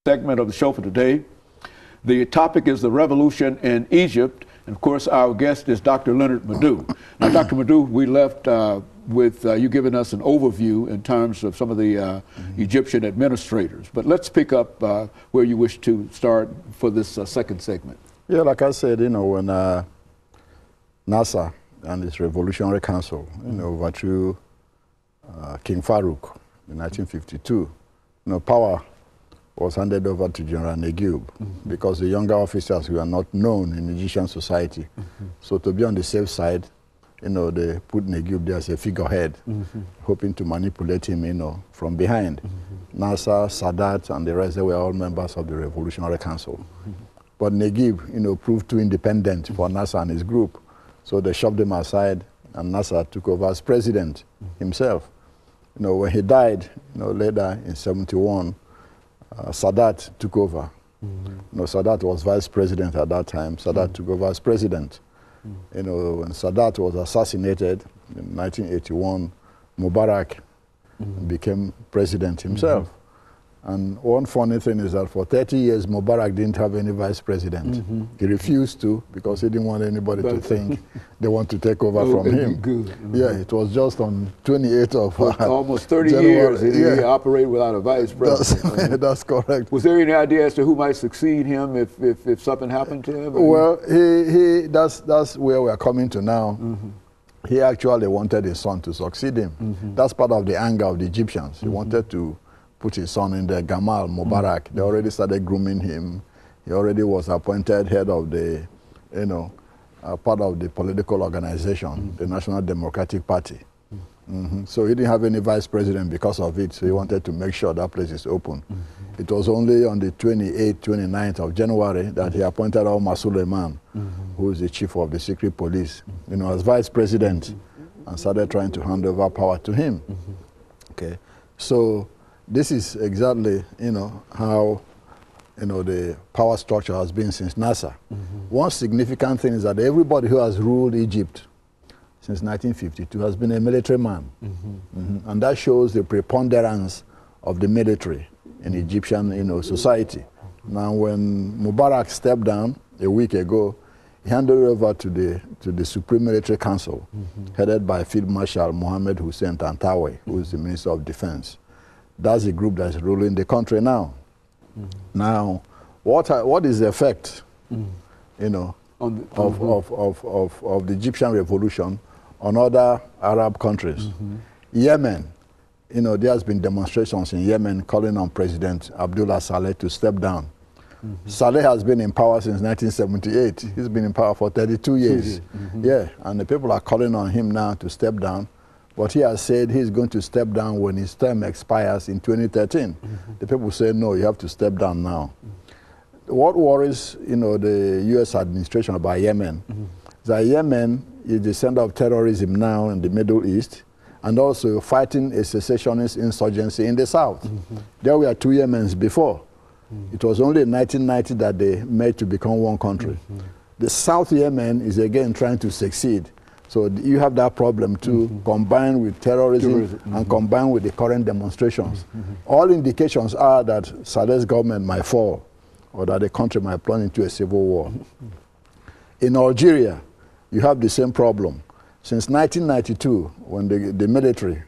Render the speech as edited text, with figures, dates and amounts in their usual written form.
Segment of the show for today. The topic is the revolution in Egypt. And of course, our guest is Dr. LMadu2. Now, Dr. LMadu2, we left with you giving us an overview in terms of some of the Egyptian administrators. But let's pick up where you wish to start for this second segment. Yeah, like I said, you know, when NASA and its Revolutionary Council, you know, overthrew King Farouk in 1952, you know, power was handed over to General Negib because the younger officers were not known in Egyptian society. So to be on the safe side, you know, they put Negib there as a figurehead, hoping to manipulate him, you know, from behind. Nasser, Sadat, and the rest, they were all members of the Revolutionary Council. But Negib, you know, proved too independent for Nasser and his group. So they shoved him aside, and Nasser took over as president himself. You know, when he died, you know, later in '71, Sadat took over. You know, Sadat was vice president at that time. Sadat took over as president. You know, when Sadat was assassinated in 1981, Mubarak became president himself. And one funny thing is that for 30 years, Mubarak didn't have any vice president. He refused to because he didn't want anybody to think they want to take over from him. Yeah, it was just on 28th of almost 30 January. years he operated without a vice president. That's correct. Was there any idea as to who might succeed him if something happened to him? Well, that's where we're coming to now. He actually wanted his son to succeed him. That's part of the anger of the Egyptians. He wanted to put his son in there, Gamal Mubarak. They already started grooming him. He already was appointed head of the, you know, part of the political organization, the National Democratic Party. So he didn't have any vice president because of it, so he wanted to make sure that place is open. It was only on the 28th, 29th of January that he appointed Omar Suleiman, who is the chief of the secret police, you know, as vice president, and started trying to hand over power to him. Okay, so this is exactly, you know, how, you know, the power structure has been since Nasser. One significant thing is that everybody who has ruled Egypt since 1952 has been a military man. And that shows the preponderance of the military in Egyptian, you know, society. Now, when Mubarak stepped down a week ago, he handed it over to the Supreme Military Council, headed by Field Marshal Mohammed Hussein Tantawi, who is the Minister of Defense. That's the group that's ruling the country now. Now, what is the effect, you know, of the Egyptian revolution on other Arab countries? Yemen, you know, there has been demonstrations in Yemen calling on President Abdullah Saleh to step down. Saleh has been in power since 1978. He's been in power for 32 years. Yeah, and the people are calling on him now to step down. But he has said he's going to step down when his term expires in 2013. The people say, no, you have to step down now. What worries, you know, the U.S. administration about Yemen is that Yemen is the center of terrorism now in the Middle East, and also fighting a secessionist insurgency in the south. There were two Yemens before. It was only in 1990 that they made to become one country. The South Yemen is again trying to succeed. So you have that problem too, combined with terrorism and combined with the current demonstrations. All indications are that Saleh's government might fall or that the country might plunge into a civil war. In Algeria, you have the same problem. Since 1992, when the military